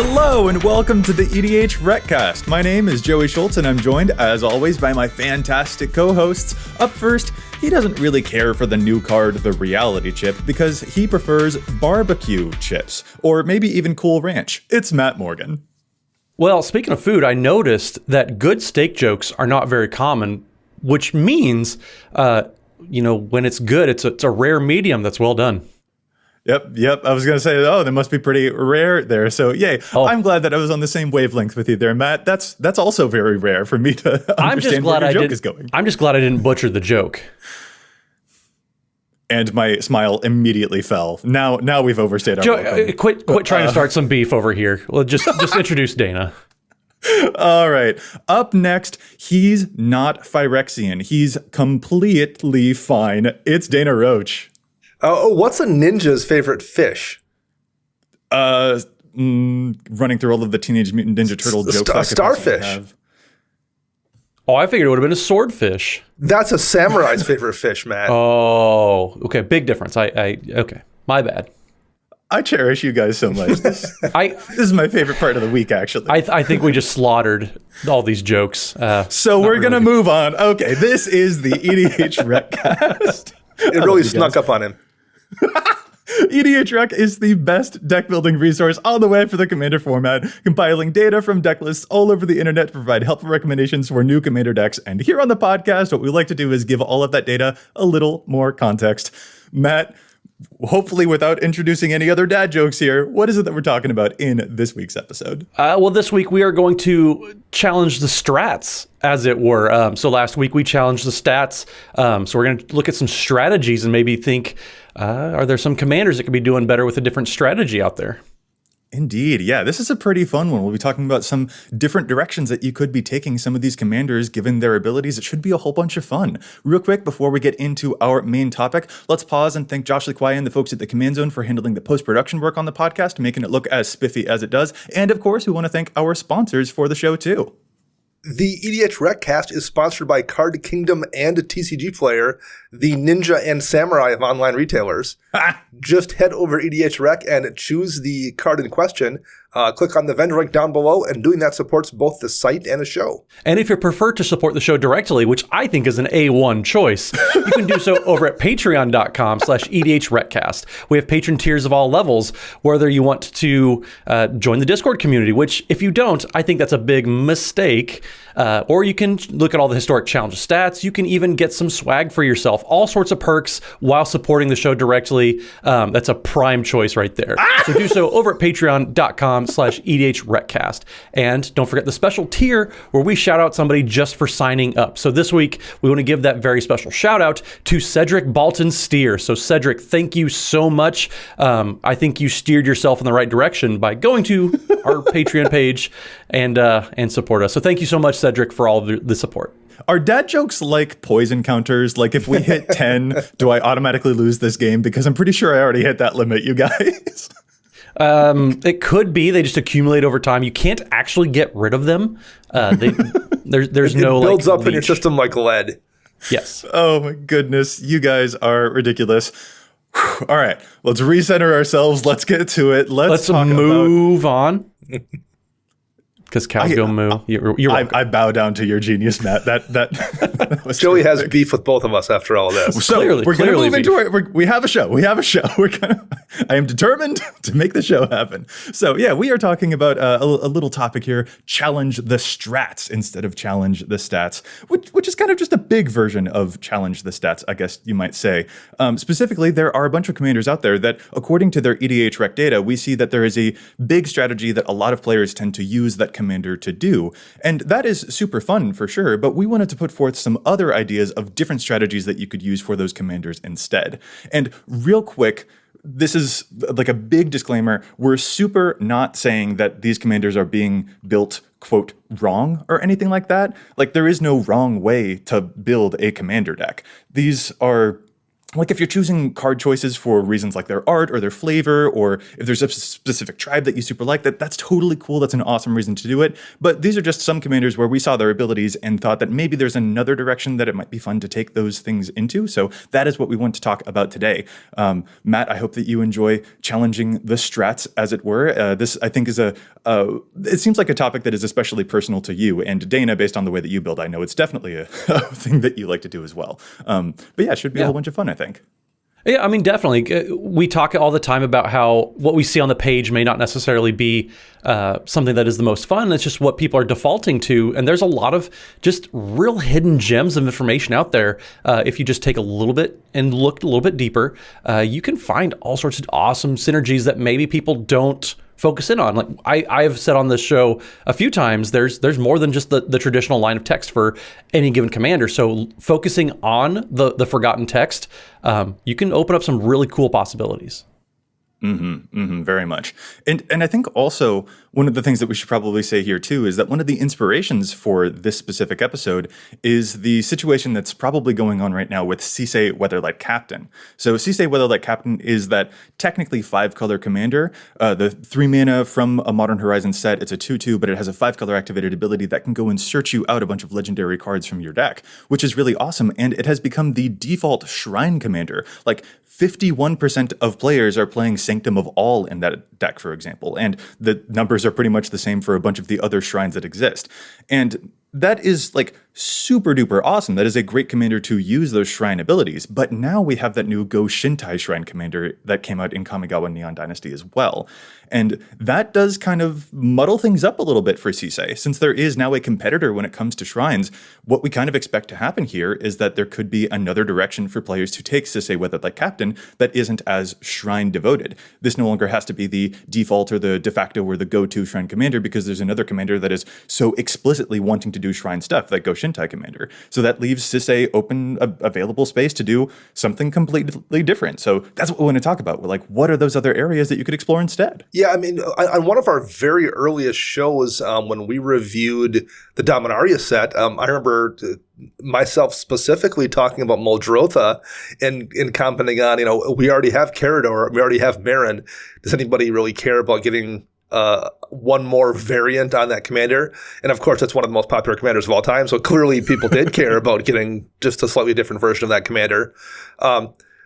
Hello and welcome to the EDHRECast. My name is Joey Schultz and I'm joined, as always, by my fantastic co-hosts. Up first, he doesn't really care for the new card, the reality chip, because he prefers barbecue chips, or maybe even Cool Ranch. It's Matt Morgan. Well, speaking of food, I noticed that good steak jokes are not very common, which means, when it's good, it's a rare medium that's well done. Yep. I was going to say, they must be pretty rare there. So, yay. Oh. I'm glad that I was on the same wavelength with you there, Matt. That's also very rare for me to understand where your joke is going. I'm just glad I didn't butcher the joke. And my smile immediately fell. Now we've overstayed our welcome. Quit trying to start some beef over here. Well, just introduce Dana. All right. Up next, he's not Phyrexian. He's completely fine. It's Dana Roach. What's a ninja's favorite fish? Running through all of the Teenage Mutant Ninja Turtle jokes. A starfish. Oh, I figured it would have been a swordfish. That's a samurai's favorite fish, Matt. Oh, okay. Big difference. Okay. My bad. I cherish you guys so much. This is my favorite part of the week, actually. I think we just slaughtered all these jokes. So we're going to move on. Okay, this is the EDHRECast. It really snuck up on him. EDHREC is the best deck building resource on the web for the Commander format, compiling data from deck lists all over the internet to provide helpful recommendations for new Commander decks. And here on the podcast, what we like to do is give all of that data a little more context. Matt, hopefully without introducing any other dad jokes here, what is it that we're talking about in this week's episode? Well, this week we are going to challenge the strats, as it were. So last week we challenged the stats. So we're going to look at some strategies and maybe think, are there some commanders that could be doing better with a different strategy out there? Indeed. Yeah, this is a pretty fun one. We'll be talking about some different directions that you could be taking some of these commanders given their abilities. It should be a whole bunch of fun. Real quick, before we get into our main topic, let's pause and thank Josh Lequai and the folks at the Command Zone for handling the post-production work on the podcast, making it look as spiffy as it does. And of course, we want to thank our sponsors for the show too. The EDHRECast is sponsored by Card Kingdom and TCG Player, the ninja and samurai of online retailers. Just head over EDHREC and choose the card in question. Click on the vendor link down below, and doing that supports both the site and the show. And if you prefer to support the show directly, which I think is an A1 choice, you can do so over at patreon.com/EDHRECast. We have patron tiers of all levels, whether you want to join the Discord community, which if you don't, I think that's a big mistake. Or you can look at all the historic challenge stats. You can even get some swag for yourself, all sorts of perks while supporting the show directly. That's a prime choice right there. So do so over at patreon.com/EDHRECast. And don't forget the special tier where we shout out somebody just for signing up. So this week, we want to give that very special shout out to Cedric Balton Steer. So Cedric, thank you so much. I think you steered yourself in the right direction by going to our Patreon page and support us. So thank you so much, Cedric, for all of the support. Are dad jokes like poison counters? Like if we hit 10, do I automatically lose this game? Because I'm pretty sure I already hit that limit, you guys. It could be. They just accumulate over time. You can't actually get rid of them. There's no it builds up leech in your system like lead. Yes. Oh my goodness. You guys are ridiculous. All right. Let's recenter ourselves. Let's get to it. Let's move on. Because cows go moo. I bow down to your genius, Matt. That was Joey has beef with both of us after all of this. So we're going to move into it. We have a show. I am determined to make the show happen. So yeah, we are talking about a little topic here: challenge the strats instead of challenge the stats, which is kind of just a big version of challenge the stats, I guess you might say. Specifically, there are a bunch of commanders out there that, according to their EDHREC data, we see that there is a big strategy that a lot of players tend to use that commander to do. And that is super fun for sure, but we wanted to put forth some other ideas of different strategies that you could use for those commanders instead. And real quick, this is like a big disclaimer. We're super not saying that these commanders are being built, quote, wrong or anything like that. Like there is no wrong way to build a commander deck. These are like if you're choosing card choices for reasons like their art or their flavor, or if there's a specific tribe that you super like, that's totally cool. That's an awesome reason to do it. But these are just some commanders where we saw their abilities and thought that maybe there's another direction that it might be fun to take those things into. So that is what we want to talk about today. Matt, I hope that you enjoy challenging the strats, as it were. This, I think, is it seems like a topic that is especially personal to you. And Dana, based on the way that you build, I know it's definitely a thing that you like to do as well. But yeah, it should be a whole bunch of fun, I think. Yeah, I mean, definitely. We talk all the time about how what we see on the page may not necessarily be something that is the most fun. It's just what people are defaulting to. And there's a lot of just real hidden gems of information out there. If you just take a little bit and look a little bit deeper, you can find all sorts of awesome synergies that maybe people don't focus in on. Like I have said on this show a few times, there's more than just the traditional line of text for any given commander. So focusing on the forgotten text, you can open up some really cool possibilities. Very much. And I think also one of the things that we should probably say here too is that one of the inspirations for this specific episode is the situation that's probably going on right now with Sisay Weatherlight Captain. So Sisay Weatherlight Captain is that technically 5-color commander, the 3 mana from a Modern Horizons set. It's a 2/2, but it has a 5-color activated ability that can go and search you out a bunch of legendary cards from your deck, which is really awesome. And it has become the default shrine commander. Like 51% of players are playing Sanctum of All in that deck, for example, and the numbers are pretty much the same for a bunch of the other shrines that exist. And that is like super duper awesome. That is a great commander to use those shrine abilities. But now we have that new Go Shintai shrine commander that came out in Kamigawa Neon Dynasty as well. And that does kind of muddle things up a little bit for Sisay. Since there is now a competitor when it comes to shrines, what we kind of expect to happen here is that there could be another direction for players to take Sisay Weatherlight Captain that isn't as shrine devoted. This no longer has to be the default or the de facto or the go-to shrine commander because there's another commander that is so explicitly wanting to do shrine stuff, like Go Shintai commander. So that leaves Sisay open, available space to do something completely different. So that's what we want to talk about. We're like, what are those other areas that you could explore instead? Yeah, I mean, on one of our very earliest shows, when we reviewed the Dominaria set, I remember myself specifically talking about Muldrotha and commenting on, we already have Carador, we already have Marin. Does anybody really care about getting one more variant on that commander? And of course, that's one of the most popular commanders of all time. So clearly people did care about getting just a slightly different version of that commander.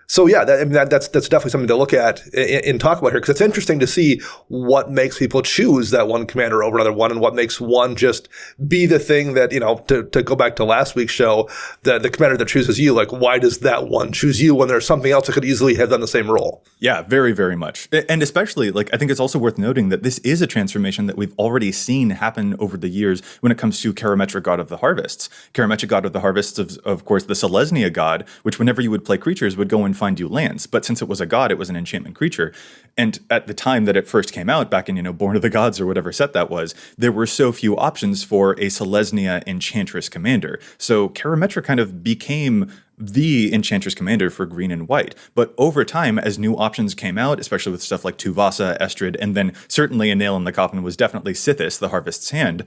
So yeah, that's definitely something to look at and talk about here, because it's interesting to see what makes people choose that one commander over another one, and what makes one just be the thing that, to go back to last week's show, the commander that chooses you, like, why does that one choose you when there's something else that could easily have done the same role? Yeah, very, very much. And especially, I think it's also worth noting that this is a transformation that we've already seen happen over the years when it comes to Karametra God of the Harvests. Karametra God of the Harvests, of course, the Selesnya God, which whenever you would play creatures would go and find you lands. But since it was a god, it was an enchantment creature. And at the time that it first came out, back in, Born of the Gods or whatever set that was, there were so few options for a Selesnya Enchantress commander. So Karametra kind of became the Enchantress commander for green and white. But over time, as new options came out, especially with stuff like Tuvasa, Estrid, and then certainly a nail in the coffin was definitely Sithis, the Harvest's Hand,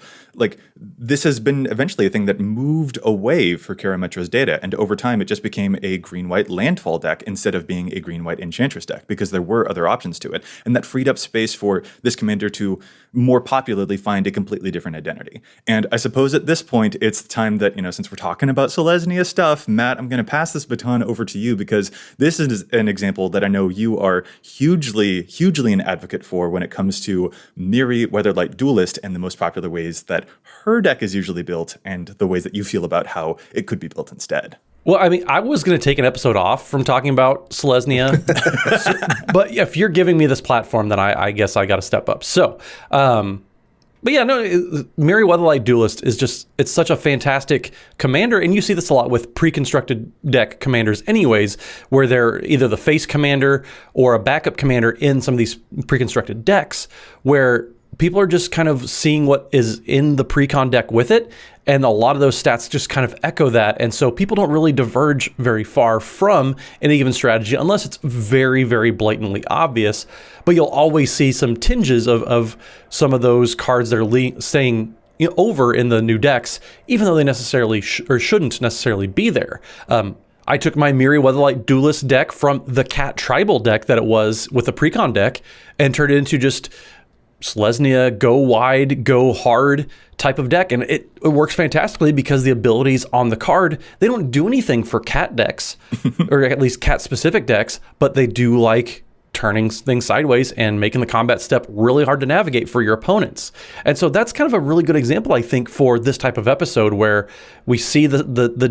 this has been eventually a thing that moved away for Karametra's data, and over time it just became a green-white landfall deck instead of being a green-white Enchantress deck, because there were other options to it, and that freed up space for this commander to more popularly find a completely different identity. And I suppose at this point, it's time that, since we're talking about Selesnya stuff, Matt, I'm going to pass this baton over to you, because this is an example that I know you are hugely an advocate for when it comes to Miri Weatherlight Duelist and the most popular ways that her deck is usually built, and the ways that you feel about how it could be built instead. Well, I mean, I was going to take an episode off from talking about Selesnya, but if you're giving me this platform, then I guess I got to step up. So, but yeah, no, Miri Weatherlight Duelist is it's such a fantastic commander, and you see this a lot with pre-constructed deck commanders anyways, where they're either the face commander or a backup commander in some of these pre-constructed decks, where people are just kind of seeing what is in the pre-con deck with it, and a lot of those stats just kind of echo that, and so people don't really diverge very far from any given strategy unless it's very, very blatantly obvious, but you'll always see some tinges of some of those cards that are staying over in the new decks, even though they necessarily shouldn't necessarily be there. I took my Miri Weatherlight Duelist deck from the Cat Tribal deck that it was with the Precon deck and turned it into just Selesnya, go wide, go hard type of deck. And it works fantastically because the abilities on the card, they don't do anything for cat decks, or at least cat-specific decks, but they do like turning things sideways and making the combat step really hard to navigate for your opponents. And so that's kind of a really good example, I think, for this type of episode where we see the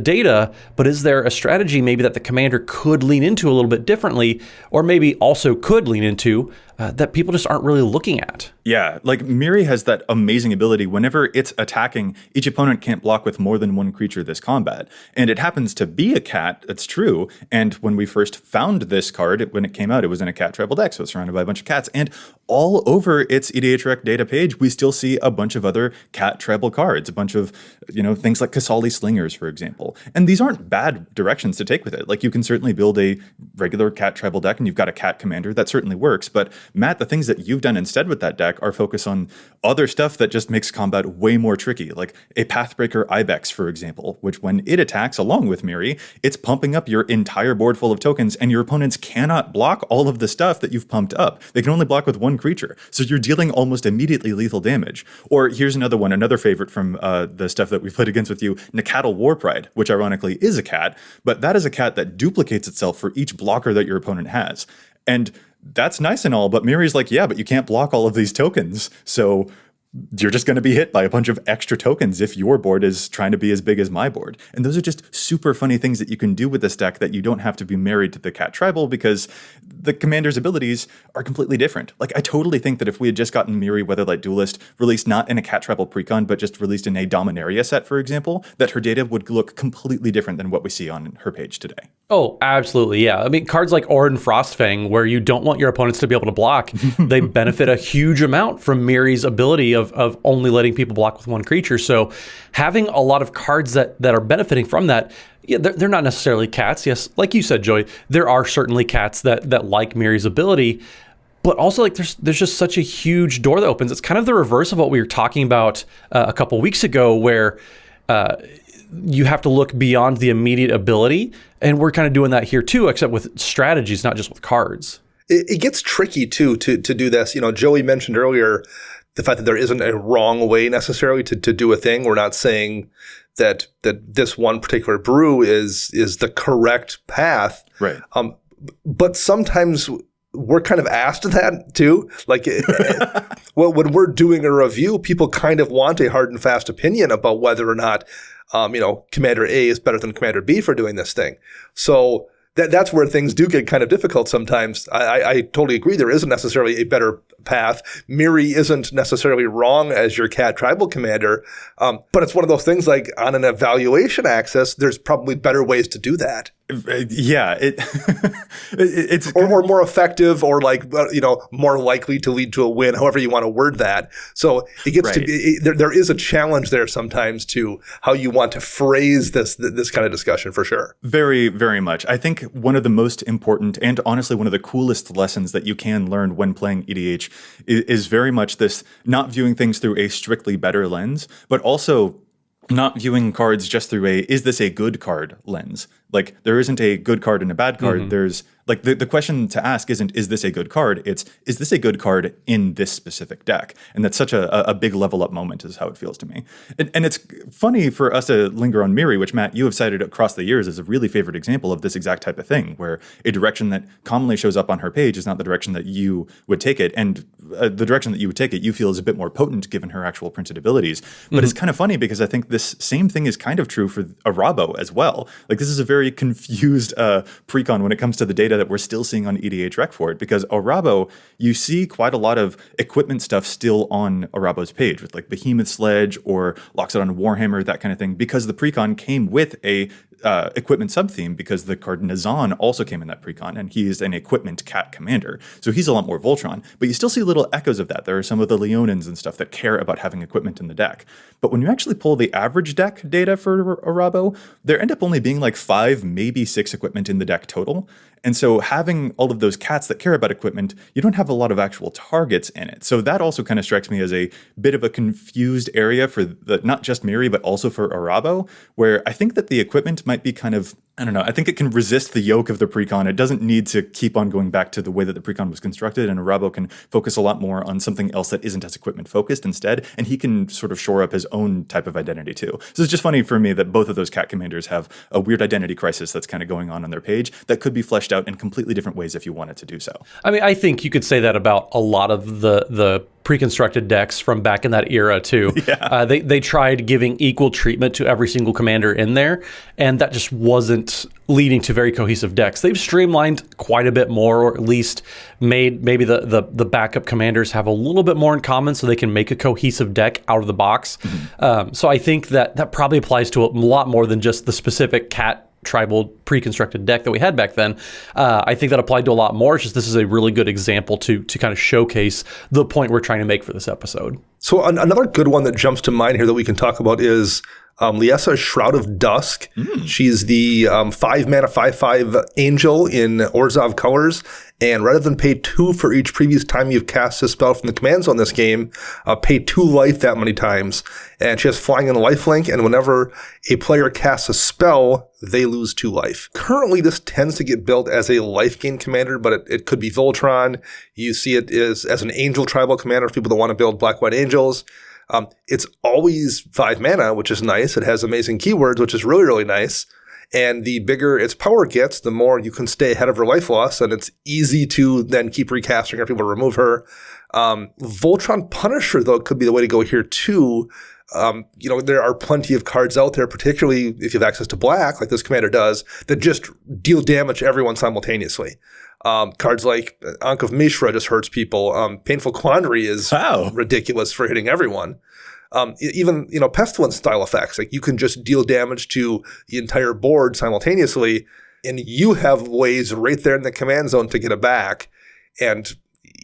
data, but is there a strategy maybe that the commander could lean into a little bit differently, or maybe also could lean into that people just aren't really looking at? Yeah, like Miri has that amazing ability. Whenever it's attacking, each opponent can't block with more than one creature this combat. And it happens to be a cat, that's true. And when we first found this card, when it came out, it was in a cat tribal deck, so it's surrounded by a bunch of cats. And all over its EDHREC data page, we still see a bunch of other cat tribal cards, a bunch of, things like Kasali Slingers, for example. And these aren't bad directions to take with it. Like, you can certainly build a regular cat tribal deck and you've got a cat commander, that certainly works. But Matt, the things that you've done instead with that deck are focus on other stuff that just makes combat way more tricky, like a Pathbreaker Ibex, for example, which when it attacks along with Miri, it's pumping up your entire board full of tokens, and your opponents cannot block all of the stuff that you've pumped up. They can only block with one creature, so you're dealing almost immediately lethal damage. Or here's another one, another favorite from the stuff that we've played against with you, Nacatl Warpride, which ironically is a cat, but that is a cat that duplicates itself for each blocker that your opponent has. And that's nice and all, but Miri's like, yeah, but you can't block all of these tokens. So you're just going to be hit by a bunch of extra tokens if your board is trying to be as big as my board. And those are just super funny things that you can do with this deck that you don't have to be married to the cat tribal, because the commander's abilities are completely different. Like, I totally think that if we had just gotten Miri Weatherlight Duelist released not in a cat tribal precon, but just released in a Dominaria set, for example, that her data would look completely different than what we see on her page today. Oh, absolutely, yeah. I mean, cards like Orin Frostfang, where you don't want your opponents to be able to block, they benefit a huge amount from Miri's ability of only letting people block with one creature. So having a lot of cards that are benefiting from that, yeah, they're not necessarily cats. Yes, like you said, Joey, there are certainly cats that like Miri's ability, but also like there's just such a huge door that opens. It's kind of the reverse of what we were talking about a couple weeks ago, where you have to look beyond the immediate ability, and we're kind of doing that here too, except with strategies, not just with cards. It gets tricky too to do this. Joey mentioned earlier the fact that there isn't a wrong way necessarily to do a thing. We're not saying that this one particular brew is the correct path. Right. But sometimes we're kind of asked that too. Like, well, when we're doing a review, people kind of want a hard and fast opinion about whether or not, Commander A is better than Commander B for doing this thing. So that's where things do get kind of difficult sometimes. I totally agree. There isn't necessarily a better path. Miri isn't necessarily wrong as your cat tribal commander, but it's one of those things like on an evaluation axis, there's probably better ways to do that. Yeah, it's or more effective, or more likely to lead to a win, however you want to word that. So it gets to be, there is a challenge there sometimes to how you want to phrase this kind of discussion, for sure. Very, very much. I think one of the most important and honestly one of the coolest lessons that you can learn when playing EDH is very much this not viewing things through a strictly better lens, but also not viewing cards just through is this a good card lens. Like, there isn't a good card and a bad card. Mm-hmm. There's like the question to ask isn't, is this a good card? It's, is this a good card in this specific deck? And that's such a big level up moment is how it feels to me. And it's funny for us to linger on Miri, which, Matt, you have cited across the years as a really favorite example of this exact type of thing, where a direction that commonly shows up on her page is not the direction that you would take it. And the direction that you would take it, you feel is a bit more potent given her actual printed abilities. But It's kind of funny because I think this same thing is kind of true for Arabo as well. Like, this is a very confused precon when it comes to the data that we're still seeing on EDHREC for it, because Arabo, you see quite a lot of equipment stuff still on Arabo's page with like Behemoth Sledge or Loxodon Warhammer, that kind of thing, because the precon came with a equipment sub-theme, because the card Nazan also came in that precon, and he's an equipment cat commander. So he's a lot more Voltron, but you still see little echoes of that. There are some of the Leonins and stuff that care about having equipment in the deck. But when you actually pull the average deck data for Arabo, there end up only being like 5, maybe 6 equipment in the deck total. And so having all of those cats that care about equipment, you don't have a lot of actual targets in it. So that also kind of strikes me as a bit of a confused area for not just Miri, but also for Arabo, where I think that the equipment might be kind of, I don't know, I think it can resist the yoke of the precon. It doesn't need to keep on going back to the way that the precon was constructed, and Arabo can focus a lot more on something else that isn't as equipment focused instead, and he can sort of shore up his own type of identity too. So it's just funny for me that both of those cat commanders have a weird identity crisis that's kind of going on their page that could be fleshed out in completely different ways if you wanted to do so. I mean, I think you could say that about a lot of the pre-constructed decks from back in that era too. Yeah. They tried giving equal treatment to every single commander in there, and that just wasn't leading to very cohesive decks. They've streamlined quite a bit more, or at least made maybe the backup commanders have a little bit more in common so they can make a cohesive deck out of the box. So I think that probably applies to a lot more than just the specific cat tribal pre-constructed deck that we had back then. I think that applied to a lot more. It's just this is a really good example to kind of showcase the point we're trying to make for this episode. So another good one that jumps to mind here that we can talk about is Liessa's Shroud of Dusk. She's the 5-mana 5/5 angel in Orzhov colors, and rather than pay 2 for each previous time you've cast a spell from the command zone this game, pay 2 life that many times. And she has flying and lifelink, and whenever a player casts a spell, they lose 2 life. Currently, this tends to get built as a life gain commander, but it could be Voltron. You see it as an angel tribal commander for people that want to build black-white angels. It's always 5 mana, which is nice. It has amazing keywords, which is really, really nice. And the bigger its power gets, the more you can stay ahead of her life loss, and it's easy to then keep recasting her, people to remove her. Voltron Punisher, though, could be the way to go here, too. There are plenty of cards out there, particularly if you have access to black, like this commander does, that just deal damage to everyone simultaneously. Cards like Ankh of Mishra just hurts people. Painful Quandary is ridiculous for hitting everyone. Even Pestilence style effects, like you can just deal damage to the entire board simultaneously, and you have ways right there in the command zone to get it back. And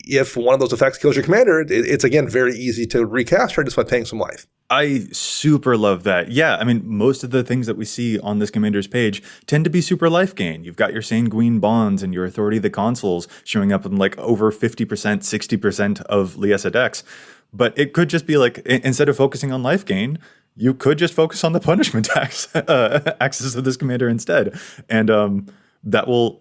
if one of those effects kills your commander, it's again very easy to recast her just by paying some life. I super love that. Yeah, I mean, most of the things that we see on this commander's page tend to be super life gain. You've got your Sanguine Bonds and your Authority of the Consuls showing up in like over 50%, 60% of Liessa decks. But it could just be like, instead of focusing on life gain, you could just focus on the punishment axis of this commander instead. And that will,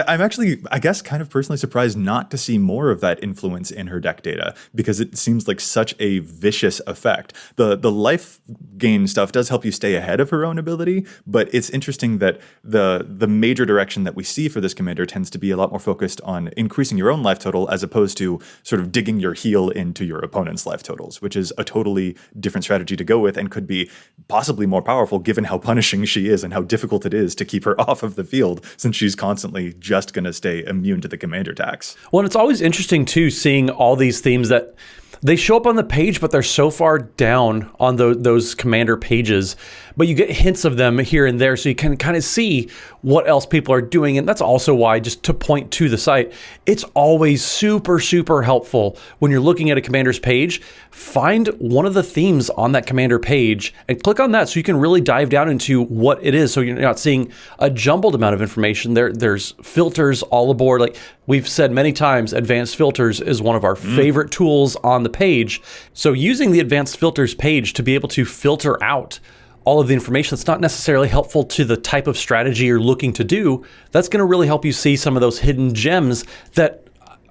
I'm actually, I guess, kind of personally surprised not to see more of that influence in her deck data, because it seems like such a vicious effect. The life gain stuff does help you stay ahead of her own ability, but it's interesting that the major direction that we see for this commander tends to be a lot more focused on increasing your own life total as opposed to sort of digging your heel into your opponent's life totals, which is a totally different strategy to go with and could be possibly more powerful given how punishing she is and how difficult it is to keep her off of the field, since she's constantly just going to stay immune to the commander tax. Well, and it's always interesting, too, seeing all these themes that they show up on the page, but they're so far down on those commander pages. But you get hints of them here and there, so you can kind of see what else people are doing. And that's also why, just to point to the site, it's always super, super helpful when you're looking at a commander's page. Find one of the themes on that commander page and click on that so you can really dive down into what it is. So you're not seeing a jumbled amount of information. There's filters all aboard. Like we've said many times, advanced filters is one of our favorite tools on the page. So using the advanced filters page to be able to filter out all of the information that's not necessarily helpful to the type of strategy you're looking to do, that's going to really help you see some of those hidden gems that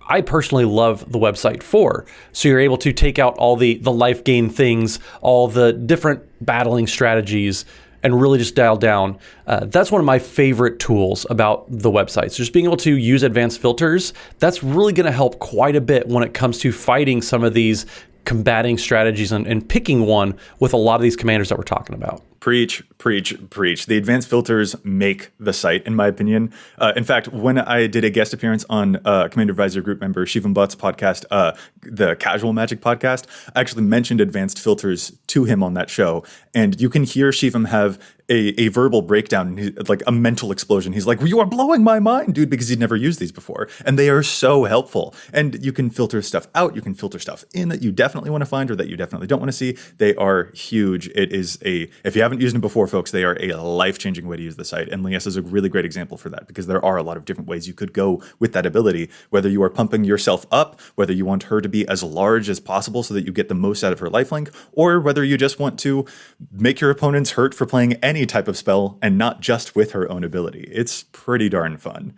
I personally love the website for. So you're able to take out all the life gain things, all the different battling strategies, and really just dial down. That's one of my favorite tools about the website. So just being able to use advanced filters, that's really going to help quite a bit when it comes to fighting some of these combating strategies and picking one with a lot of these commanders that we're talking about. Preach, preach, preach. The advanced filters make the site, in my opinion. In fact, when I did a guest appearance on Commander Advisor group member Shivam Butt's podcast, the Casual Magic podcast, I actually mentioned advanced filters to him on that show. And you can hear Shivam have a verbal breakdown, like a mental explosion. He's like, "You are blowing my mind, dude," because he'd never used these before. And they are so helpful. And you can filter stuff out. You can filter stuff in that you definitely want to find or that you definitely don't want to see. They are huge. It is if you haven't haven't used them before, folks, they are a life-changing way to use the site. And Lias is a really great example for that, because there are a lot of different ways you could go with that ability, whether you are pumping yourself up, whether you want her to be as large as possible so that you get the most out of her lifelink, or whether you just want to make your opponents hurt for playing any type of spell and not just with her own ability. It's pretty darn fun.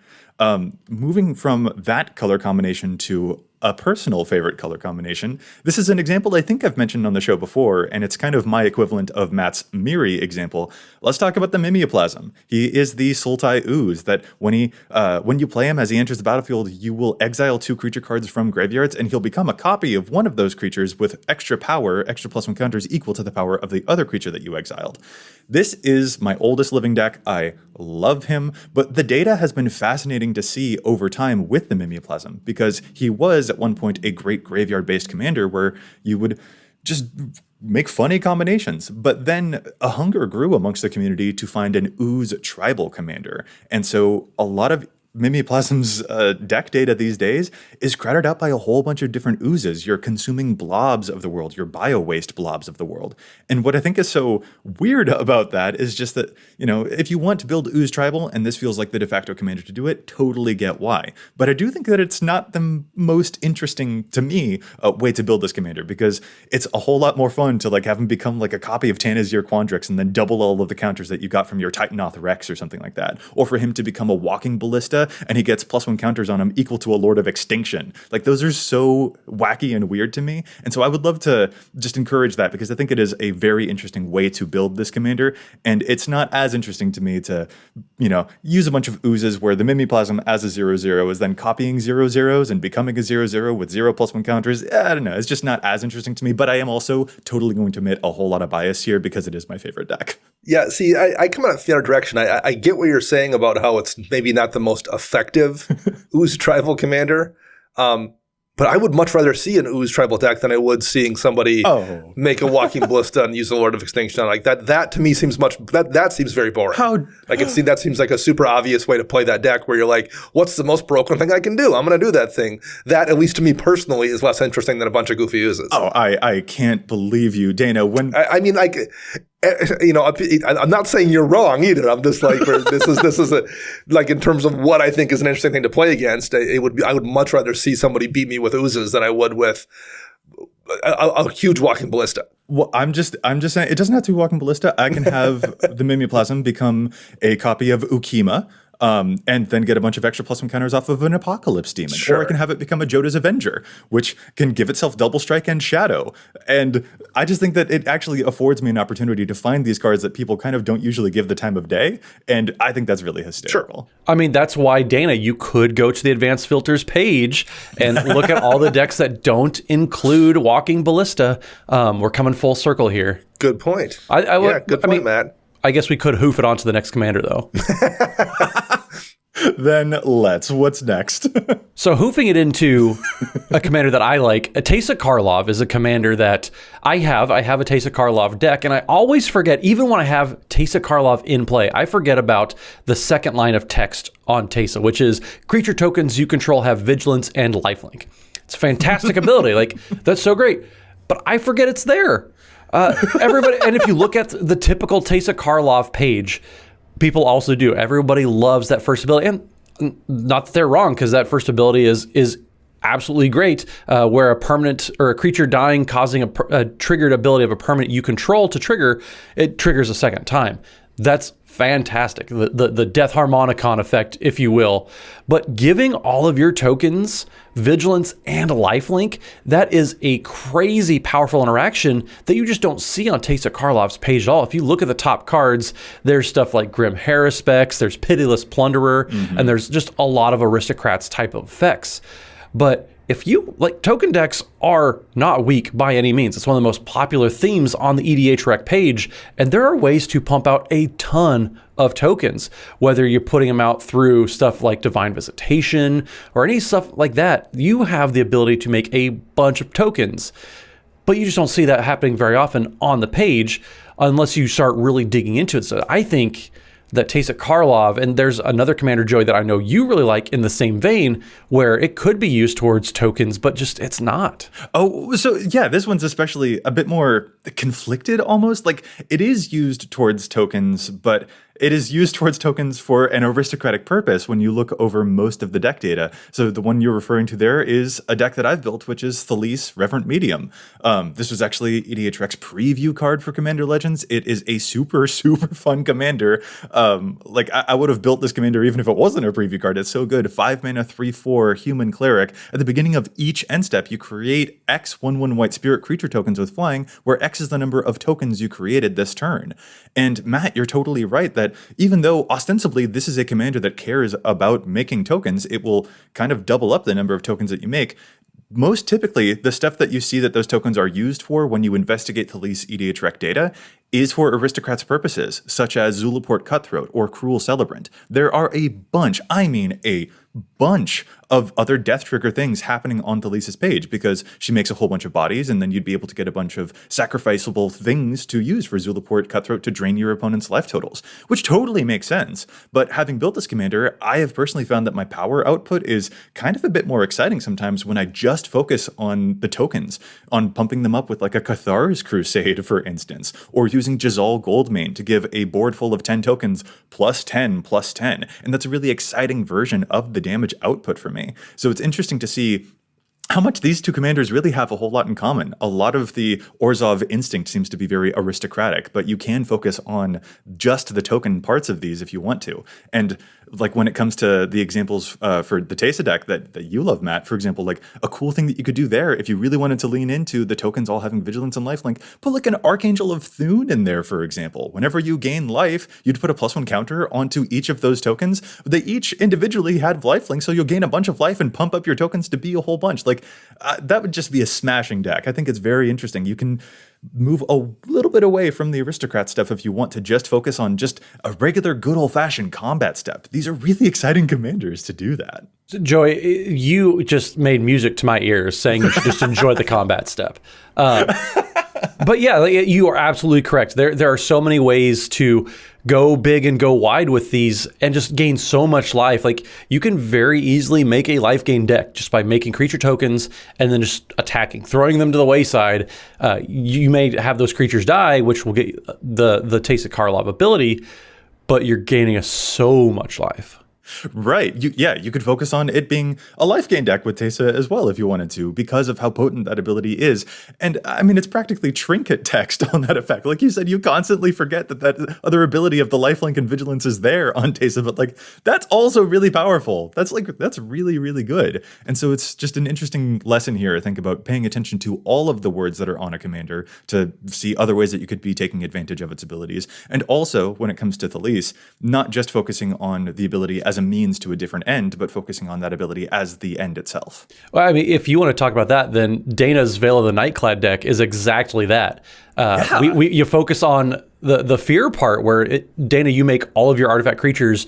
Moving from that color combination to a personal favorite color combination, this is an example I think I've mentioned on the show before, and it's kind of my equivalent of Matt's Miri example. Let's talk about the Mimeoplasm. He is the Sultai Ooze that when you play him as he enters the battlefield, you will exile 2 creature cards from graveyards, and he'll become a copy of one of those creatures with extra power, extra +1 counters equal to the power of the other creature that you exiled. This is my oldest living deck. I love him, but the data has been fascinating to see over time with the Mimeoplasm, because he was at one point a great graveyard-based commander where you would just make funny combinations. But then a hunger grew amongst the community to find an Ooze tribal commander. And so a lot of Mimeoplasm's deck data these days is crowded out by a whole bunch of different oozes. You're consuming blobs of the world, your bio-waste blobs of the world. And what I think is so weird about that is just that, if you want to build Ooze Tribal, and this feels like the de facto commander to do it, totally get why. But I do think that it's not the most interesting, to me, way to build this commander, because it's a whole lot more fun to have him become like a copy of Tanazir Quandrix and then double all of the counters that you got from your Titanoth Rex or something like that. Or for him to become a walking ballista and he gets +1 counters on him equal to a Lord of Extinction. Those are so wacky and weird to me. And so I would love to just encourage that, because I think it is a very interesting way to build this commander. And it's not as interesting to me to, use a bunch of oozes where the Mimeoplasm as a 0/0 is then copying 0/0s and becoming a 0/0 with 0 +1 counters. I don't know. It's just not as interesting to me. But I am also totally going to admit a whole lot of bias here, because it is my favorite deck. Yeah, see, I come out the other direction. I get what you're saying about how it's maybe not the most effective Ooze Tribal commander, but I would much rather see an Ooze Tribal deck than I would seeing somebody make a Walking Ballista and use the Lord of Extinction on that. That to me seems that seems very boring. That seems like a super obvious way to play that deck, where you're like, what's the most broken thing I can do? I'm going to do that thing. That, at least to me personally, is less interesting than a bunch of goofy oozes. Oh, I can't believe you, Dana. I'm not saying you're wrong either. I'm just like, this is in terms of what I think is an interesting thing to play against. I would much rather see somebody beat me with oozes than I would with a huge Walking Ballista. Well, I'm just saying it doesn't have to be Walking Ballista. I can have the Mimeoplasm become a copy of Ukima. And then get a bunch of extra +1 counters off of an Apocalypse Demon. Sure. Or I can have it become a Joda's Avenger, which can give itself double strike and shadow. And I just think that it actually affords me an opportunity to find these cards that people kind of don't usually give the time of day. And I think that's really hysterical. Sure. I mean, that's why, Dana, you could go to the Advanced Filters page and look at all the decks that don't include Walking Ballista. We're coming full circle here. Good point. Good point, Matt. I guess we could hoof it onto the next commander, though. Then what's next? So hoofing it into a commander that I like, Teysa Karlov is a commander that I have. I have a Teysa Karlov deck, and I always forget, even when I have Teysa Karlov in play, I forget about the second line of text on Teysa, which is creature tokens you control have vigilance and lifelink. It's a fantastic ability. That's so great. But I forget it's there. Everybody, and if you look at the typical Teysa Karlov page, people also do. Everybody loves that first ability, and not that they're wrong, because that first ability is absolutely great. Where a permanent or a creature dying causing a triggered ability of a permanent you control to trigger, it triggers a second time. That's fantastic. The Death Harmonicon effect, if you will. But giving all of your tokens vigilance and lifelink, that is a crazy powerful interaction that you just don't see on Teysa Karlov's page at all. If you look at the top cards, there's stuff like Grim Haruspex, there's Pitiless Plunderer, and there's just a lot of Aristocrats type of effects. But if you token decks are not weak by any means. It's one of the most popular themes on the EDHREC page, and there are ways to pump out a ton of tokens, whether you're putting them out through stuff like Divine Visitation or any stuff like that. You have the ability to make a bunch of tokens, but you just don't see that happening very often on the page unless you start really digging into it. So I think that Teysa Karlov, and there's another commander, Joey, that I know you really like in the same vein, where it could be used towards tokens, but just it's not. Oh, so yeah, this one's especially a bit more conflicted almost. Like, it is used towards tokens, but it is used towards tokens for an aristocratic purpose when you look over most of the deck data. So the one you're referring to there is a deck that I've built, which is Thalisse Reverent Medium. This was actually EDHREC's preview card for Commander Legends. It is a super, super fun commander. Like, I would have built this commander even if it wasn't a preview card. It's so good. 5 mana, 3/4 human cleric. At the beginning of each end step, you create X 1/1 white spirit creature tokens with flying, where X is the number of tokens you created this turn. And Matt, you're totally right that even though ostensibly this is a commander that cares about making tokens, it will kind of double up the number of tokens that you make. Most typically, the stuff that you see that those tokens are used for when you investigate Thalisse EDHREC data is for aristocrats' purposes, such as Zulaport Cutthroat or Cruel Celebrant. There are a bunch, I mean a bunch of other death trigger things happening on Thalisse's page because she makes a whole bunch of bodies, and then you'd be able to get a bunch of sacrificable things to use for Zulaport Cutthroat to drain your opponent's life totals, which totally makes sense. But having built this commander, I have personally found that my power output is kind of a bit more exciting sometimes when I just focus on the tokens, on pumping them up with like a Cathar's Crusade, for instance, or using Jazal Goldmane to give a board full of 10 tokens +10/+10. And that's a really exciting version of the damage output for me. So it's interesting to see how much these two commanders really have a whole lot in common. A lot of the Orzhov instinct seems to be very aristocratic, but you can focus on just the token parts of these if you want to. And like when it comes to the examples for the Teysa deck that you love, Matt, for example, like a cool thing that you could do there if you really wanted to lean into the tokens all having vigilance and lifelink, put like an Archangel of Thune in there, for example. Whenever you gain life, you'd put a +1 counter onto each of those tokens. They each individually had lifelink, so you'll gain a bunch of life and pump up your tokens to be a whole bunch. Like that would just be a smashing deck. I think it's very interesting. You can move a little bit away from the aristocrat stuff if you want to just focus on just a regular good old-fashioned combat step. These are really exciting commanders to do that. So Joey, you just made music to my ears saying you should just enjoy the combat step. But yeah, you are absolutely correct. There are so many ways to go big and go wide with these and just gain so much life. Like you can very easily make a life gain deck just by making creature tokens and then just attacking, throwing them to the wayside. You may have those creatures die, which will get the Teysa Karlov ability, but you're gaining so much life. Right. You could focus on it being a life gain deck with Teysa as well if you wanted to, because of how potent that ability is. And I mean, it's practically trinket text on that effect. Like you said, you constantly forget that other ability of the lifelink and vigilance is there on Teysa, but like that's also really powerful. That's really, really good. And so it's just an interesting lesson here, I think, about paying attention to all of the words that are on a commander to see other ways that you could be taking advantage of its abilities. And also, when it comes to Thalisse, not just focusing on the ability as a means to a different end, but focusing on that ability as the end itself. Well, I mean, if you want to talk about that, then Dana's Veil of the Nightclad deck is exactly that. You focus on the fear part where Dana, you make all of your artifact creatures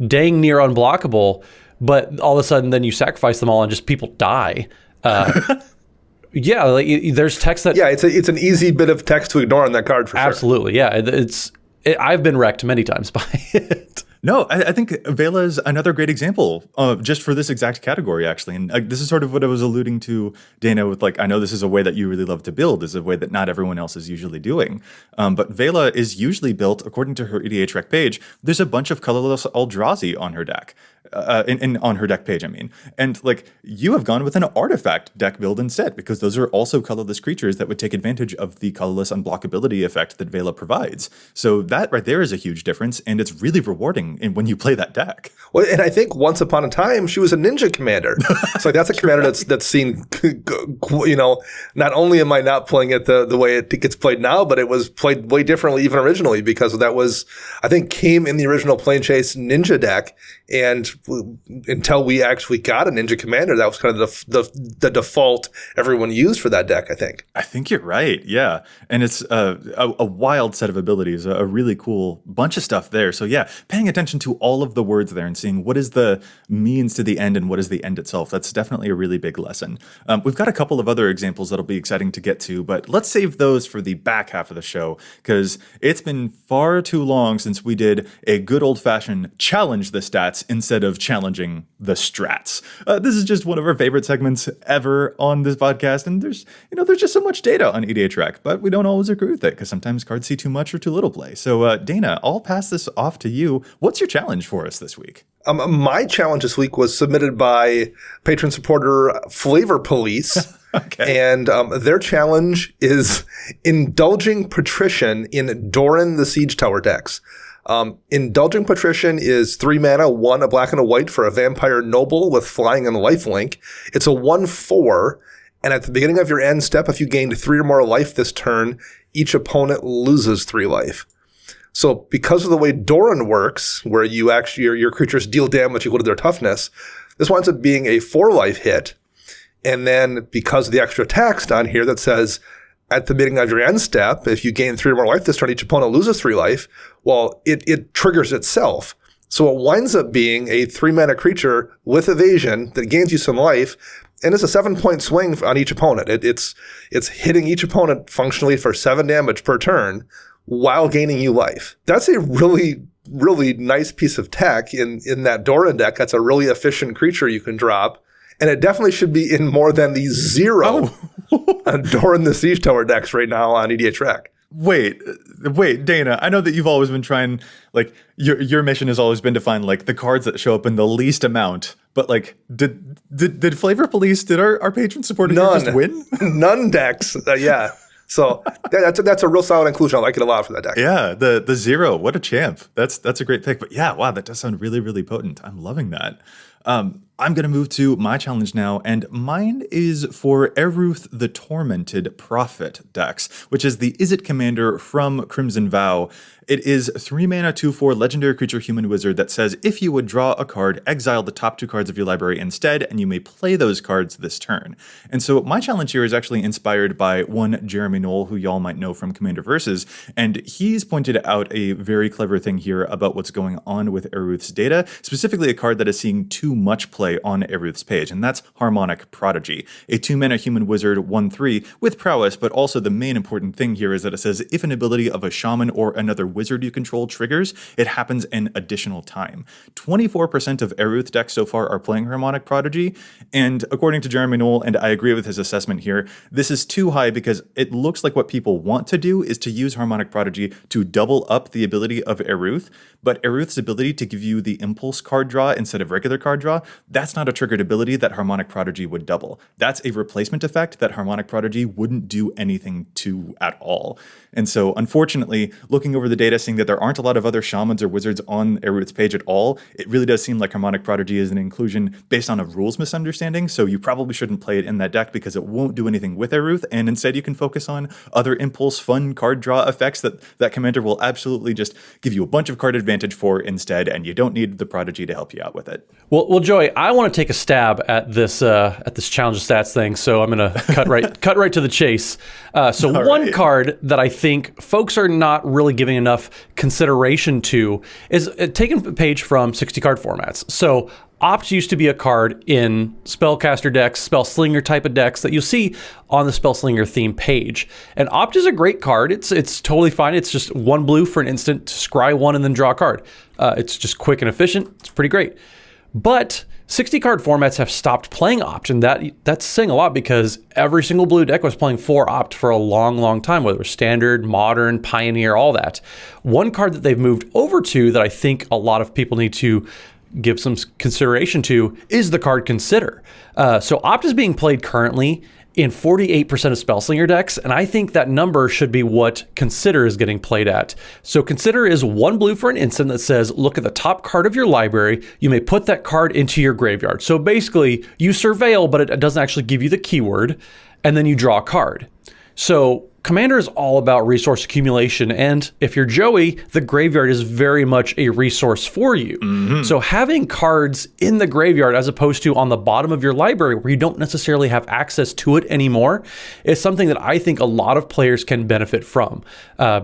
dang near unblockable, but all of a sudden then you sacrifice them all and just people die. Yeah, like there's text that... Yeah, it's an easy bit of text to ignore on that card for absolutely, sure. Absolutely, yeah. I've been wrecked many times by it. No, I think Vela is another great example just for this exact category, actually. And this is sort of what I was alluding to, Dana, with like, I know this is a way that you really love to build, is a way that not everyone else is usually doing. But Vela is usually built, according to her EDHREC page, there's a bunch of colorless Eldrazi on her deck. On her deck page, I mean. And like, you have gone with an artifact deck build instead, because those are also colorless creatures that would take advantage of the colorless unblockability effect that Vela provides. So that right there is a huge difference, and it's really rewarding when you play that deck. Well, and I think once upon a time, she was a ninja commander. So that's a commander that's seen, not only am I not playing it the way it gets played now, but it was played way differently even originally, because that was, I think, came in the original Plane Chase ninja deck. And until we actually got a ninja commander, that was kind of the default everyone used for that deck, I think. I think you're right, yeah. And it's a wild set of abilities, a really cool bunch of stuff there. So yeah, paying attention to all of the words there and seeing what is the means to the end and what is the end itself, that's definitely a really big lesson. We've got a couple of other examples that'll be exciting to get to, but let's save those for the back half of the show, because it's been far too long since we did a good old-fashioned challenge the stats instead of challenging the strats. This is just one of our favorite segments ever on this podcast, and there's just so much data on EDHREC, but we don't always agree with it because sometimes cards see too much or too little play. So Dana, I'll pass this off to you. What's your challenge for us this week? My challenge this week was submitted by patron supporter Flavor Police. Okay. And their challenge is indulging patrician in Doran the Siege Tower decks. Indulging patrician is 3 mana, 1 a black and a white for a vampire noble with flying and lifelink. It's a 1/4, and at the beginning of your end step, if you gained 3 or more life this turn, each opponent loses 3 life. So because of the way Doran works, where you actually your creatures deal damage equal to their toughness, this winds up being a 4-life hit. And then because of the extra text on here that says, at the beginning of your end step, if you gain 3 or more life this turn, each opponent loses 3 life. Well, it triggers itself. So it winds up being a 3-mana creature with evasion that gains you some life, and it's a 7-point swing on each opponent. It's hitting each opponent functionally for 7 damage per turn while gaining you life. That's a really, really nice piece of tech in that Doran deck. That's a really efficient creature you can drop. And it definitely should be in more than the 0 Doran the Siege Tower decks right now on EDHREC. Wait, Dana, I know that you've always been trying, like, your mission has always been to find, like, the cards that show up in the least amount. But, like, did Flavor Police, did our patron supporter just win? None decks, yeah. So that's a real solid inclusion. I like it a lot for that deck. Yeah, the 0, what a champ. That's a great pick. But yeah, wow, that does sound really, really potent. I'm loving that. I'm going to move to my challenge now, and mine is for Eruth the Tormented Prophet decks, which is the Izzet commander from Crimson Vow. It is 3 mana, 2/4 legendary creature human wizard that says if you would draw a card, exile the top 2 cards of your library instead, and you may play those cards this turn. And so my challenge here is actually inspired by one Jeremy Knoll, who y'all might know from Commander Versus, and he's pointed out a very clever thing here about what's going on with Eruth's data, specifically a card that is seeing too much play on Eruth's page, and that's Harmonic Prodigy, a 2 mana human wizard 1/3 with prowess, but also the main important thing here is that it says if an ability of a shaman or another wizard you control triggers, it happens an additional time. 24% of Eruth decks so far are playing Harmonic Prodigy, and according to Jeremy Knoll, and I agree with his assessment here, this is too high because it looks like what people want to do is to use Harmonic Prodigy to double up the ability of Eruth, but Eruth's ability to give you the impulse card draw instead of regular card draw, that's not a triggered ability that Harmonic Prodigy would double. That's a replacement effect that Harmonic Prodigy wouldn't do anything to at all. And so, unfortunately, looking over the data, seeing that there aren't a lot of other shamans or wizards on Eruth's page at all, it really does seem like Harmonic Prodigy is an inclusion based on a rules misunderstanding, so you probably shouldn't play it in that deck because it won't do anything with Eruth, and instead you can focus on other impulse, fun card draw effects that commander will absolutely just give you a bunch of card advantage for instead, and you don't need the Prodigy to help you out with it. Well, Joey, I want to take a stab at this challenge of stats thing, so I'm going to cut right to the chase. So one card that I think folks are not really giving enough consideration to is taking a page from 60 card formats. So Opt used to be a card in spellcaster decks, spellslinger type of decks that you'll see on the spellslinger theme page. And Opt is a great card. It's totally fine. It's just 1 blue for an instant to scry 1 and then draw a card. It's just quick and efficient. It's pretty great. But 60 card formats have stopped playing Opt, and that's saying a lot because every single blue deck was playing 4 Opt for a long, long time, whether it was Standard, Modern, Pioneer, all that. One card that they've moved over to that I think a lot of people need to give some consideration to is the card Consider. So Opt is being played currently in 48% of Spellslinger decks, and I think that number should be what Consider is getting played at. So Consider is 1 blue for an instant that says, look at the top card of your library, you may put that card into your graveyard. So basically, you surveil, but it doesn't actually give you the keyword, and then you draw a card. So Commander is all about resource accumulation, and if you're Joey, the graveyard is very much a resource for you. Mm-hmm. So having cards in the graveyard as opposed to on the bottom of your library where you don't necessarily have access to it anymore is something that I think a lot of players can benefit from.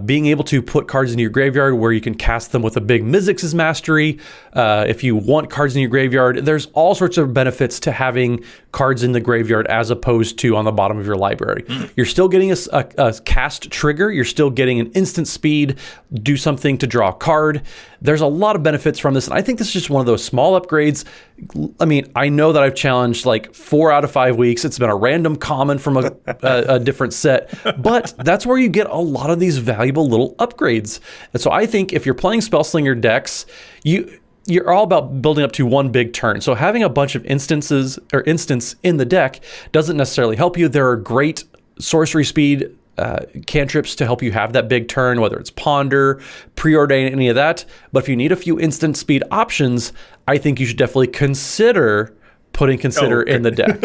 Being able to put cards into your graveyard where you can cast them with a big Mizzix's Mastery. If you want cards in your graveyard, there's all sorts of benefits to having cards in the graveyard as opposed to on the bottom of your library. You're still getting a cast trigger. You're still getting an instant speed, do something to draw a card. There's a lot of benefits from this, and I think this is just one of those small upgrades. I mean, I know that I've challenged like 4 out of 5 weeks. It's been a random common from a different set, but that's where you get a lot of these valuable little upgrades. And so I think if you're playing Spellslinger decks, you're all about building up to one big turn. So having a bunch of instance in the deck doesn't necessarily help you. There are great sorcery speed cantrips to help you have that big turn, whether it's Ponder, Preordain, any of that. But if you need a few instant speed options, I think you should definitely consider putting Consider in the deck.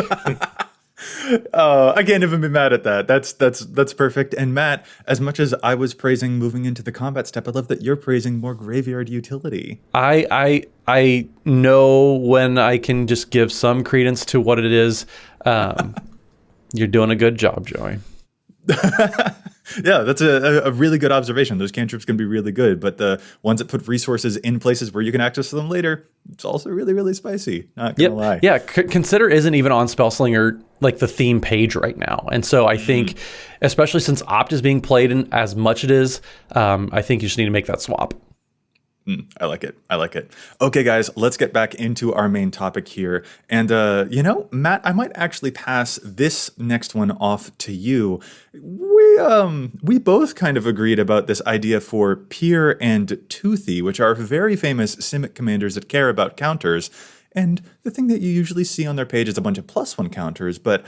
I can't even be mad at that. That's perfect. And Matt, as much as I was praising moving into the combat step, I love that you're praising more graveyard utility. I know when I can just give some credence to what it is. You're doing a good job, Joey. Yeah, that's a really good observation. Those cantrips can be really good, but the ones that put resources in places where you can access them later, it's also really, really spicy. Not gonna lie. Yeah, Consider isn't even on Spellslinger, like the theme page right now. And so I think, especially since Opt is being played in as much it is, I think you just need to make that swap. I like it. Okay, guys, let's get back into our main topic here. And, Matt, I might actually pass this next one off to you. We both kind of agreed about this idea for Peer and Toothy, which are very famous Simic commanders that care about counters. And the thing that you usually see on their page is a bunch of +1 counters, but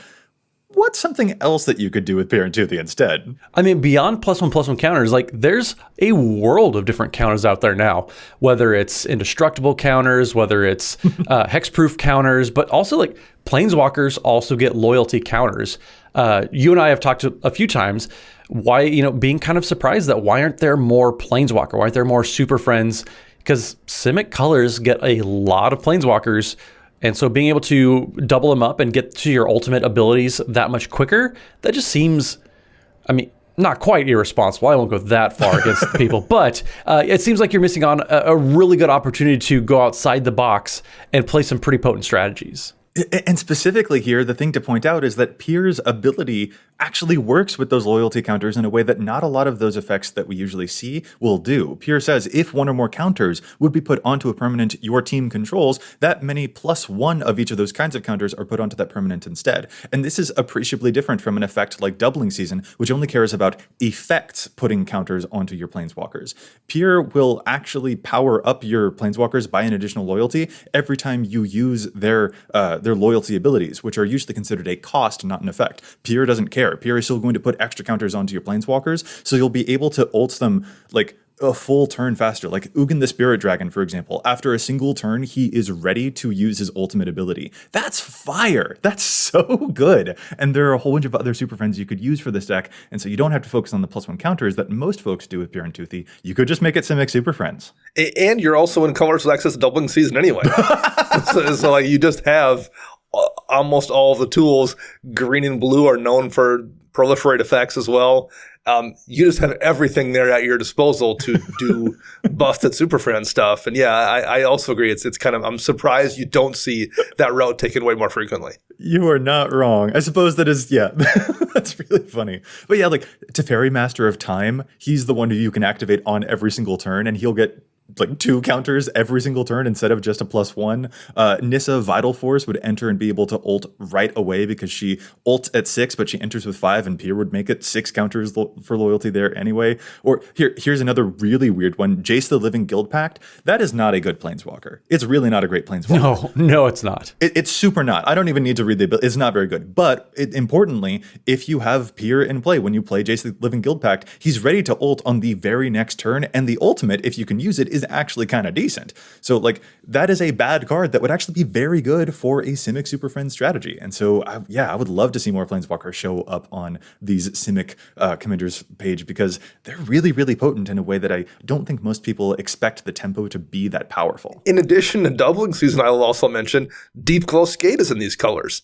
what's something else that you could do with Peer and Toothy instead? I mean, beyond +1/+1 counters, like there's a world of different counters out there now, whether it's indestructible counters, whether it's hexproof counters, but also like Planeswalkers also get loyalty counters. You and I have talked a few times why, being kind of surprised that why aren't there more Planeswalker? Why aren't there more Super Friends? Because Simic colors get a lot of Planeswalkers. And so being able to double them up and get to your ultimate abilities that much quicker, that just seems, not quite irresponsible. I won't go that far against people, but it seems like you're missing on a really good opportunity to go outside the box and play some pretty potent strategies. And specifically here, the thing to point out is that Peer's ability actually works with those loyalty counters in a way that not a lot of those effects that we usually see will do. Peer says if one or more counters would be put onto a permanent your team controls, that many +1 of each of those kinds of counters are put onto that permanent instead. And this is appreciably different from an effect like Doubling Season, which only cares about effects putting counters onto your Planeswalkers. Peer will actually power up your Planeswalkers by an additional loyalty every time you use their loyalty abilities, which are usually considered a cost, not an effect. Peer doesn't care. Peer is still going to put extra counters onto your Planeswalkers, so you'll be able to ult them like a full turn faster. Like Ugin the Spirit Dragon, for example. After a single turn, he is ready to use his ultimate ability. That's fire. That's so good. And there are a whole bunch of other Super Friends you could use for this deck, and so you don't have to focus on the +1 counters that most folks do with Peer and Toothy. You could just make it Simic Super Friends. And you're also in colors with access to Doubling Season anyway. so like you just have almost all of the tools. Green and blue are known for proliferate effects as well. You just have everything there at your disposal to do busted Super Friend stuff. And yeah, I also agree. It's kind of, I'm surprised you don't see that route taken way more frequently. You are not wrong. I suppose that is, yeah, that's really funny. But yeah, like Teferi, Master of Time, he's the one who you can activate on every single turn, and he'll get like 2 counters every single turn instead of just a +1. Nissa Vital Force would enter and be able to ult right away because she ults at 6, but she enters with 5, and Peer would make it 6 counters for loyalty there anyway. Or here's another really weird one. Jace the Living Guild Pact. That is not a good Planeswalker. It's really not a great Planeswalker. No, it's not. It's super not. I don't even need to read the ability. It's not very good. But importantly, if you have Peer in play, when you play Jace the Living Guild Pact, he's ready to ult on the very next turn, and the ultimate, if you can use it, is actually kind of decent. So like that is a bad card that would actually be very good for a Simic Super Friend strategy. And so I would love to see more Planeswalkers show up on these Simic commanders page, because they're really, really potent in a way that I don't think most people expect the tempo to be that powerful. In addition to Doubling Season, I will also mention Deep Glow Skate is in these colors,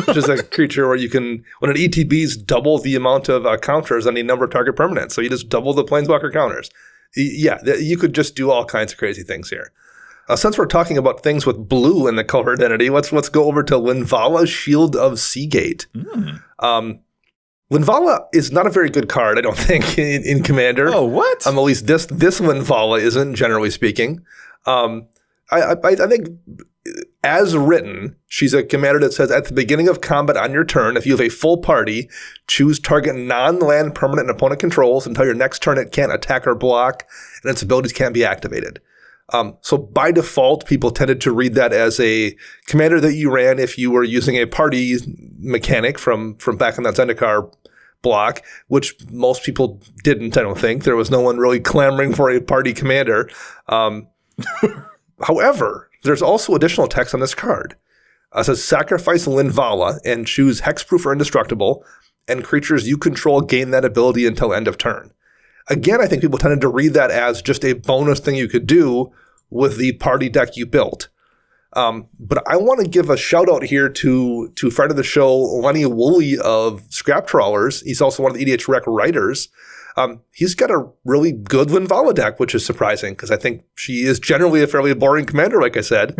which is a creature where you can, when it ETBs, double the amount of counters on the number of target permanents. So you just double the Planeswalker counters. Yeah, you could just do all kinds of crazy things here. Since we're talking about things with blue in the color identity, let's go over to Linvala, Shield of Seagate. Linvala is not a very good card, I don't think, in Commander. Oh, what? At least this Linvala isn't, generally speaking. I think, as written, she's a commander that says at the beginning of combat on your turn, if you have a full party, choose target non-land permanent an opponent controls until your next turn it can't attack or block, and its abilities can't be activated. So by default, people tended to read that as a commander that you ran if you were using a party mechanic from back in that Zendikar block, which most people didn't, I don't think. There was no one really clamoring for a party commander. However, there's also additional text on this card. It says, sacrifice Linvala and choose hexproof or indestructible, and creatures you control gain that ability until end of turn. Again, I think people tended to read that as just a bonus thing you could do with the party deck you built. But I want to give a shout out here to friend of the show, Lenny Woolley of Scrap Trawlers. He's also one of the EDHREC writers. He's got a really good Linvala deck, which is surprising because I think she is generally a fairly boring commander, like I said.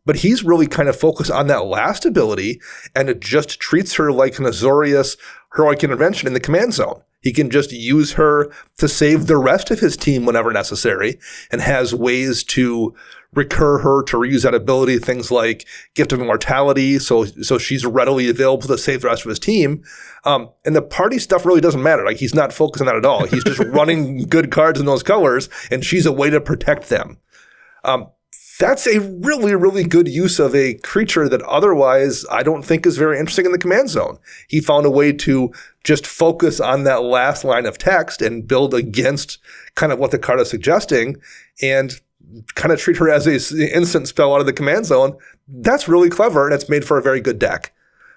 But he's really kind of focused on that last ability, and it just treats her like an Azorius heroic intervention in the command zone. He can just use her to save the rest of his team whenever necessary, and has ways to recur her to reuse that ability, things like Gift of Immortality, so she's readily available to save the rest of his team. And the party stuff really doesn't matter. Like, he's not focused on that at all. He's just running good cards in those colors, and she's a way to protect them. That's a really, really good use of a creature that otherwise I don't think is very interesting in the command zone. He found a way to just focus on that last line of text and build against kind of what the card is suggesting and kind of treat her as an instant spell out of the command zone. That's really clever, and it's made for a very good deck.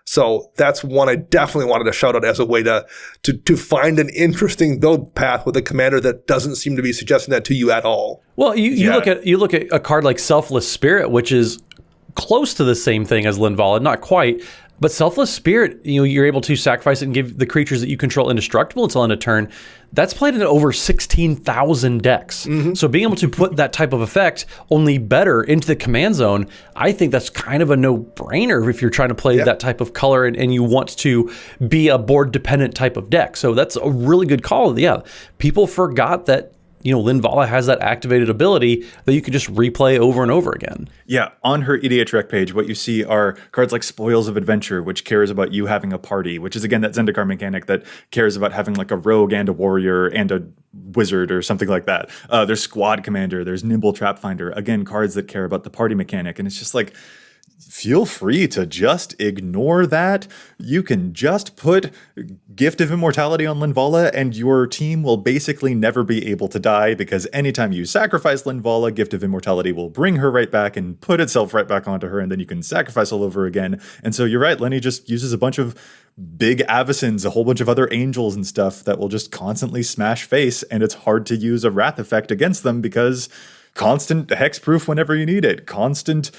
So that's one I definitely wanted to shout out as a way to find an interesting build path with a commander that doesn't seem to be suggesting that to you at all. Well, you look at a card like Selfless Spirit, which is close to the same thing as Linvala, not quite. But Selfless Spirit, you're able to sacrifice it and give the creatures that you control indestructible until end of turn. That's played in over 16,000 decks. Mm-hmm. So being able to put that type of effect only better into the command zone, I think that's kind of a no-brainer if you're trying to play that type of color and you want to be a board-dependent type of deck. So that's a really good call. Yeah, people forgot that Linvala has that activated ability that you can just replay over and over again. Yeah, on her EDHREC page, what you see are cards like Spoils of Adventure, which cares about you having a party, which is, again, that Zendikar mechanic that cares about having like a rogue and a warrior and a wizard or something like that. There's Squad Commander, there's Nimble Trap Finder, again, cards that care about the party mechanic. And it's just like, feel free to just ignore that. You can just put Gift of Immortality on Linvala and your team will basically never be able to die, because anytime you sacrifice Linvala, Gift of Immortality will bring her right back and put itself right back onto her, and then you can sacrifice all over again. And so you're right, Lenny just uses a bunch of big Avacins, a whole bunch of other angels and stuff that will just constantly smash face, and it's hard to use a Wrath effect against them because constant hexproof whenever you need it, constant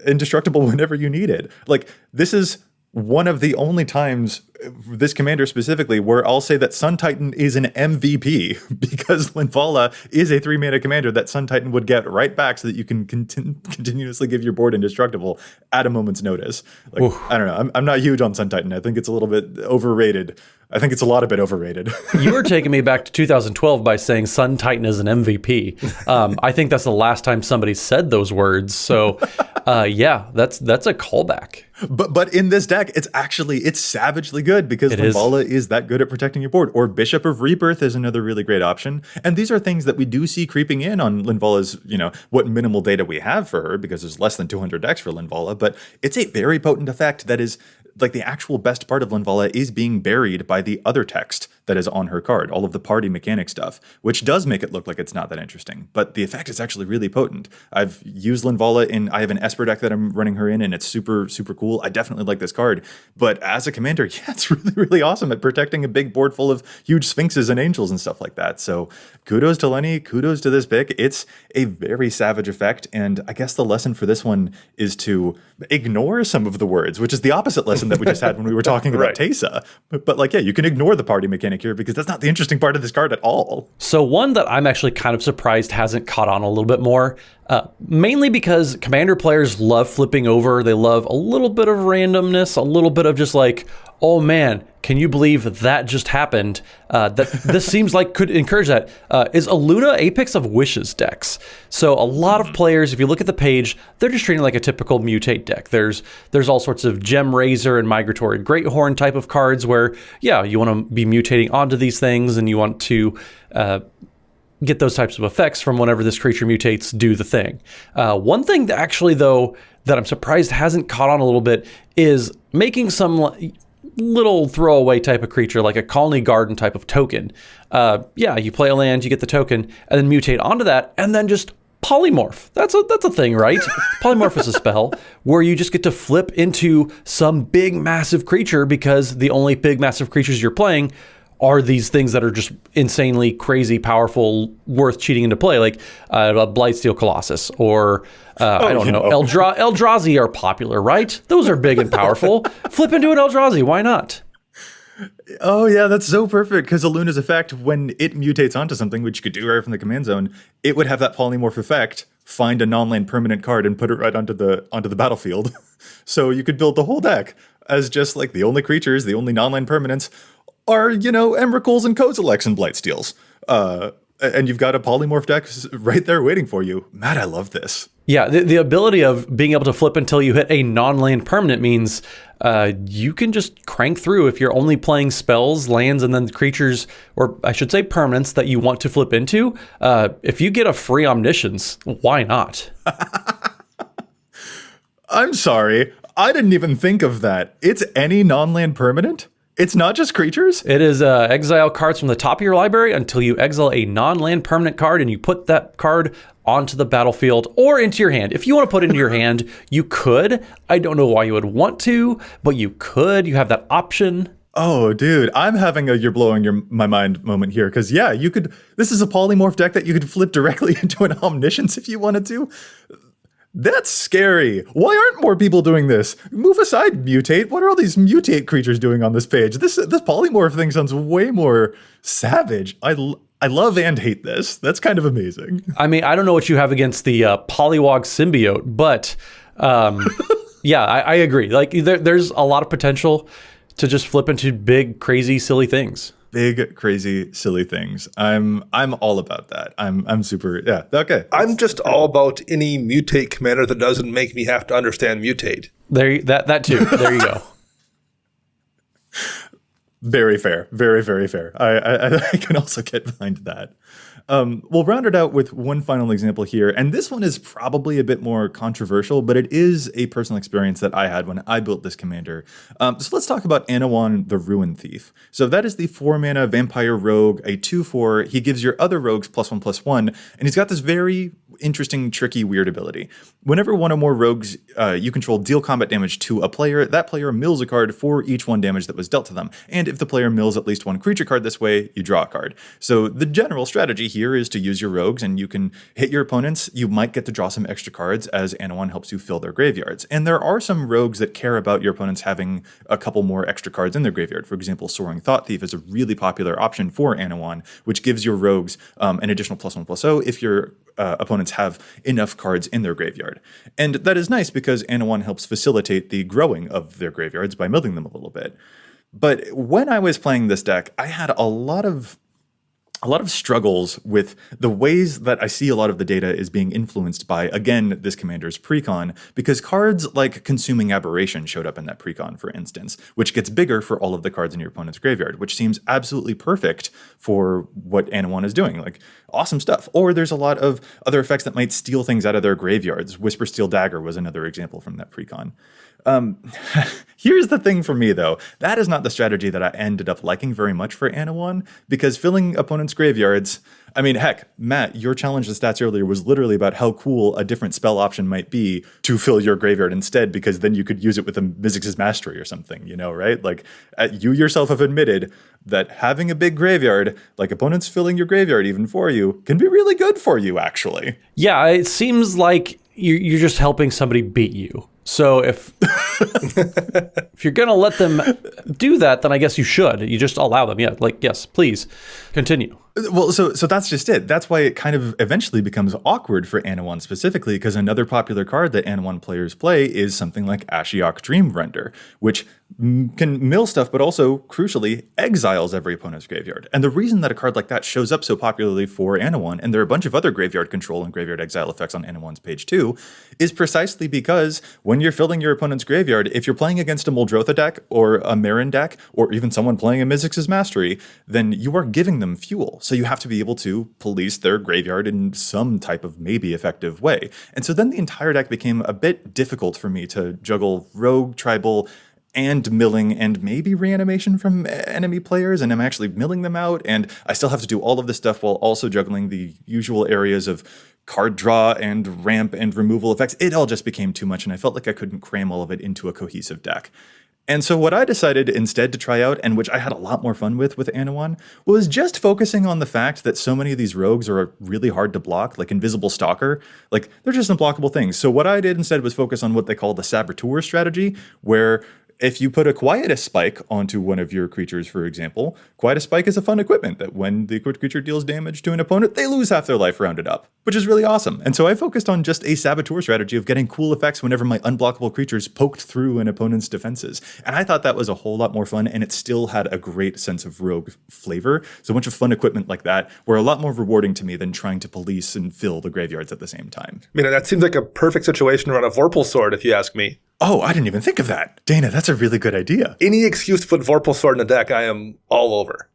indestructible whenever you need it. Like, this is one of the only times, this commander specifically, where I'll say that Sun Titan is an MVP, because Linvala is a 3-mana commander that Sun Titan would get right back so that you can continuously give your board indestructible at a moment's notice. Like, oof. I don't know. I'm not huge on Sun Titan. I think it's a little bit overrated. I think it's a lot of bit overrated. You were taking me back to 2012 by saying Sun Titan is an MVP. I think that's the last time somebody said those words. So, yeah, that's a callback. But in this deck, it's savagely good, because Linvala is that good at protecting your board. Or Bishop of Rebirth is another really great option. And these are things that we do see creeping in on Linvala's, what minimal data we have for her, because there's less than 200 decks for Linvala. But it's a very potent effect that is, like, the actual best part of Linvala is being buried by the other text that is on her card, all of the party mechanic stuff, which does make it look like it's not that interesting. But the effect is actually really potent. I've used Linvala I have an Esper deck that I'm running her in, and it's super, super cool. I definitely like this card. But as a commander, yeah, it's really, really awesome at protecting a big board full of huge sphinxes and angels and stuff like that. So kudos to Lenny, kudos to this pick. It's a very savage effect. And I guess the lesson for this one is to ignore some of the words, which is the opposite lesson that we just had when we were talking about Teysa. But like, yeah, you can ignore the party mechanic mechanic here because that's not the interesting part of this card at all. So one that I'm actually kind of surprised hasn't caught on a little bit more, mainly because Commander players love flipping over. They love a little bit of randomness, a little bit of just like, oh man, can you believe that just happened? That this seems like could encourage that. Is Aluna Apex of Wishes decks. So a lot of players, if you look at the page, they're just treating like a typical mutate deck. There's all sorts of Gem Razor and Migratory Greathorn type of cards where, yeah, you want to be mutating onto these things and you want to get those types of effects from whenever this creature mutates, do the thing. One thing that actually, though, that I'm surprised hasn't caught on a little bit is making some little throwaway type of creature, like a Colony Garden type of token. Yeah, you play a land, you get the token, and then mutate onto that, and then just polymorph. That's a thing, right? Polymorph is a spell where you just get to flip into some big, massive creature because the only big, massive creatures you're playing are these things that are just insanely crazy, powerful, worth cheating into play, like a Blightsteel Colossus or, I don't know, Eldrazi are popular, right? Those are big and powerful. Flip into an Eldrazi, why not? Oh, yeah, that's so perfect, because Aluna's effect, when it mutates onto something, which you could do right from the command zone, it would have that polymorph effect, find a non-land permanent card, and put it right onto the battlefield. So you could build the whole deck as just like the only creatures, the only non-land permanents, are, Emrakul's and Kozilek's and Blightsteels. And you've got a polymorph deck right there waiting for you. Matt, I love this. Yeah, the ability of being able to flip until you hit a non-land permanent means you can just crank through if you're only playing spells, lands, and then creatures, or I should say permanents that you want to flip into. If you get a free Omniscience, why not? I'm sorry. I didn't even think of that. It's any non-land permanent? It's not just creatures? It is exile cards from the top of your library until you exile a non-land permanent card and you put that card onto the battlefield or into your hand. If you want to put it into your hand, you could. I don't know why you would want to, but you could. You have that option. Oh, dude, I'm having a you're blowing my mind moment here. Because, yeah, you could. This is a polymorph deck that you could flip directly into an Omniscience if you wanted to. That's scary. Why aren't more people doing this? Move aside, mutate. What are all these mutate creatures doing on this page? This polymorph thing sounds way more savage. I love and hate this. That's kind of amazing. I mean, I don't know what you have against the Polywog Symbiote, but yeah, I agree. Like, there's a lot of potential to just flip into big, crazy, silly things. Big, crazy, silly things. I'm all about that. I'm super, yeah, okay. I'm just all about any mutate commander that doesn't make me have to understand mutate. That too. There you go. Very fair. Very, very fair. I can also get behind that. We'll round it out with one final example here. And this one is probably a bit more controversial, but it is a personal experience that I had when I built this commander. So let's talk about Anawan the Ruin Thief. So that is the 4-mana vampire rogue, a 2/4. He gives your other rogues +1/+1, and he's got this very interesting, tricky, weird ability. Whenever one or more rogues you control deal combat damage to a player, that player mills a card for each 1 damage that was dealt to them. And if the player mills at least 1 creature card this way, you draw a card. So the general strategy here is to use your rogues, and you can hit your opponents. You might get to draw some extra cards as Anawan helps you fill their graveyards. And there are some rogues that care about your opponents having a couple more extra cards in their graveyard. For example, Soaring Thought Thief is a really popular option for Anawan, which gives your rogues an additional +1/+0 if your opponents have enough cards in their graveyard. And that is nice because Anawan helps facilitate the growing of their graveyards by milling them a little bit. But when I was playing this deck, I had a lot of struggles with the ways that I see a lot of the data is being influenced by, again, this commander's precon, because cards like Consuming Aberration showed up in that precon, for instance, which gets bigger for all of the cards in your opponent's graveyard, which seems absolutely perfect for what Anawan is doing. Like, awesome stuff. Or there's a lot of other effects that might steal things out of their graveyards. Whisper Steel Dagger was another example from that precon. Here's the thing for me, though. That is not the strategy that I ended up liking very much for Anawan, because filling opponents' graveyards, I mean, heck, Matt, your challenge to stats earlier was literally about how cool a different spell option might be to fill your graveyard instead, because then you could use it with a Mizzix's Mastery or something, right? Like, you yourself have admitted that having a big graveyard, like opponents filling your graveyard even for you, can be really good for you, actually. Yeah, it seems like you're just helping somebody beat you. So if If you're going to let them do that, then I guess you should. You just allow them. Yeah, like, yes, please continue. Well, so that's just it. That's why it kind of eventually becomes awkward for Anawan specifically, because another popular card that Anawan players play is something like Ashiok Dream Render, which can mill stuff, but also, crucially, exiles every opponent's graveyard. And the reason that a card like that shows up so popularly for Anawan, and there are a bunch of other graveyard control and graveyard exile effects on Anawan's page too, is precisely because when you're filling your opponent's graveyard, if you're playing against a Muldrotha deck, or a Marin deck, or even someone playing a Mizzix's Mastery, then you are giving them fuel. So you have to be able to police their graveyard in some type of maybe effective way. And so then the entire deck became a bit difficult for me to juggle rogue, tribal, and milling and maybe reanimation from enemy players, and I'm actually milling them out, and I still have to do all of this stuff while also juggling the usual areas of card draw and ramp and removal effects. It all just became too much, and I felt like I couldn't cram all of it into a cohesive deck. And so what I decided instead to try out, and which I had a lot more fun with Anawan, was just focusing on the fact that so many of these rogues are really hard to block, like Invisible Stalker. Like, they're just unblockable things. So what I did instead was focus on what they call the Saboteur strategy, where if you put a Quietus Spike onto one of your creatures, for example, Quietus Spike is a fun equipment that when the equipped creature deals damage to an opponent, they lose half their life rounded up, which is really awesome. And so I focused on just a Saboteur strategy of getting cool effects whenever my unblockable creatures poked through an opponent's defenses. And I thought that was a whole lot more fun, and it still had a great sense of rogue flavor. So a bunch of fun equipment like that were a lot more rewarding to me than trying to police and fill the graveyards at the same time. I mean, that seems like a perfect situation to run a Vorpal Sword, if you ask me. Oh, I didn't even think of that. Dana, that's a really good idea. Any excuse to put Vorpal Sword in a deck, I am all over.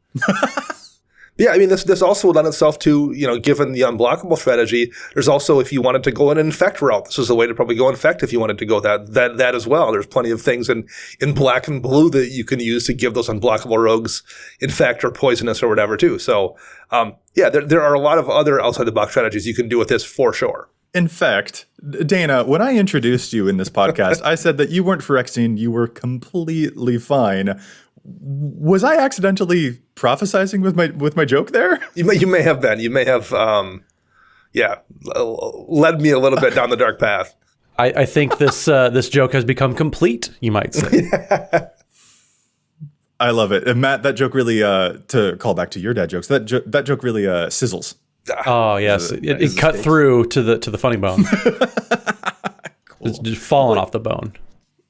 Yeah, I mean, this also would lend itself to, given the unblockable strategy, there's also, if you wanted to go an Infect route, this is a way to probably go Infect if you wanted to go that as well. There's plenty of things in black and blue that you can use to give those unblockable rogues Infect or Poisonous or whatever too. So, there are a lot of other outside-the-box strategies you can do with this for sure. In fact, Dana, when I introduced you in this podcast, I said that you weren't Phyrexian, you were completely fine. Was I accidentally prophesizing with my joke there? You may have been. You may have, led me a little bit down the dark path. I think this joke has become complete, you might say. I love it. And Matt, that joke really, to call back to your dad jokes, that joke really sizzles. Oh yes, it cut through to the funny bone. Cool. It's just falling off the bone.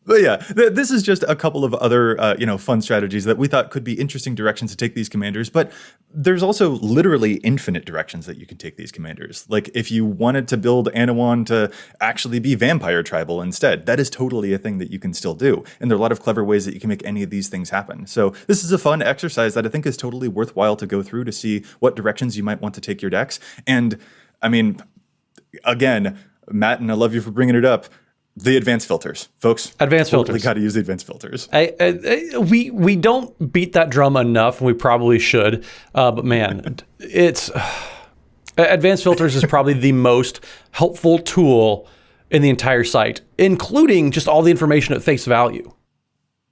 But yeah, this is just a couple of other, fun strategies that we thought could be interesting directions to take these commanders. But there's also literally infinite directions that you can take these commanders. Like if you wanted to build Anawan to actually be vampire tribal instead, that is totally a thing that you can still do. And there are a lot of clever ways that you can make any of these things happen. So this is a fun exercise that I think is totally worthwhile to go through to see what directions you might want to take your decks. And I mean, again, Matt, and I love you for bringing it up, the advanced filters, folks. Advanced totally filters. Got to use the advanced filters. We don't beat that drum enough, and we probably should. But man, it's advanced filters is probably the most helpful tool in the entire site, including just all the information at face value.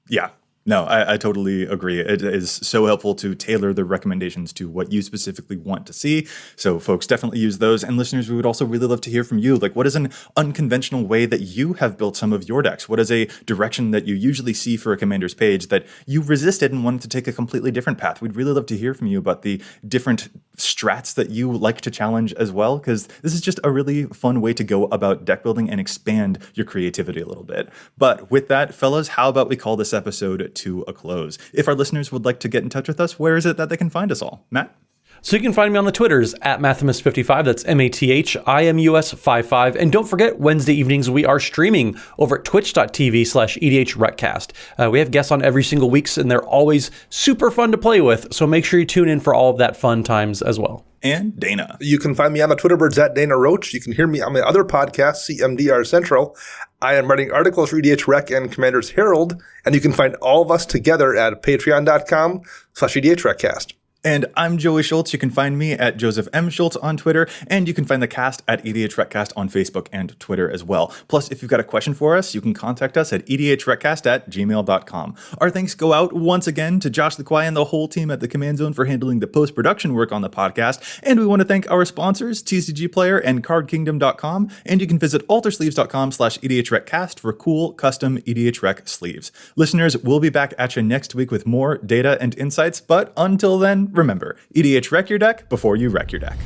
Yeah. No, I totally agree. It is so helpful to tailor the recommendations to what you specifically want to see. So folks, definitely use those. And listeners, we would also really love to hear from you. Like, what is an unconventional way that you have built some of your decks? What is a direction that you usually see for a commander's page that you resisted and wanted to take a completely different path? We'd really love to hear from you about the different strats that you like to challenge as well, because this is just a really fun way to go about deck building and expand your creativity a little bit. But with that, fellas, how about we call this episode to a close? If our listeners would like to get in touch with us, where is it that they can find us all? Matt? So you can find me on the Twitters at Mathimus55. That's MATHIMUS55. And don't forget, Wednesday evenings we are streaming over at twitch.tv/EDHRECast. We have guests on every single week, and they're always super fun to play with. So make sure you tune in for all of that fun times as well. And Dana. You can find me on the Twitter birds at Dana Roach. You can hear me on my other podcast, CMDR Central. I am writing articles for EDHREC and Commander's Herald, and you can find all of us together at patreon.com/EDHRECast. And I'm Joey Schultz. You can find me at Joseph M. Schultz on Twitter, and you can find the cast at EDHRECast on Facebook and Twitter as well. Plus, if you've got a question for us, you can contact us at edhrecast@gmail.com. Our thanks go out once again to Josh LeQuay and the whole team at the Command Zone for handling the post-production work on the podcast. And we want to thank our sponsors, TCG Player and CardKingdom.com. And you can visit altersleeves.com/EDHRECast for cool, custom EDHREC sleeves. Listeners, we'll be back at you next week with more data and insights, but until then, remember, EDHREC your deck before you wreck your deck.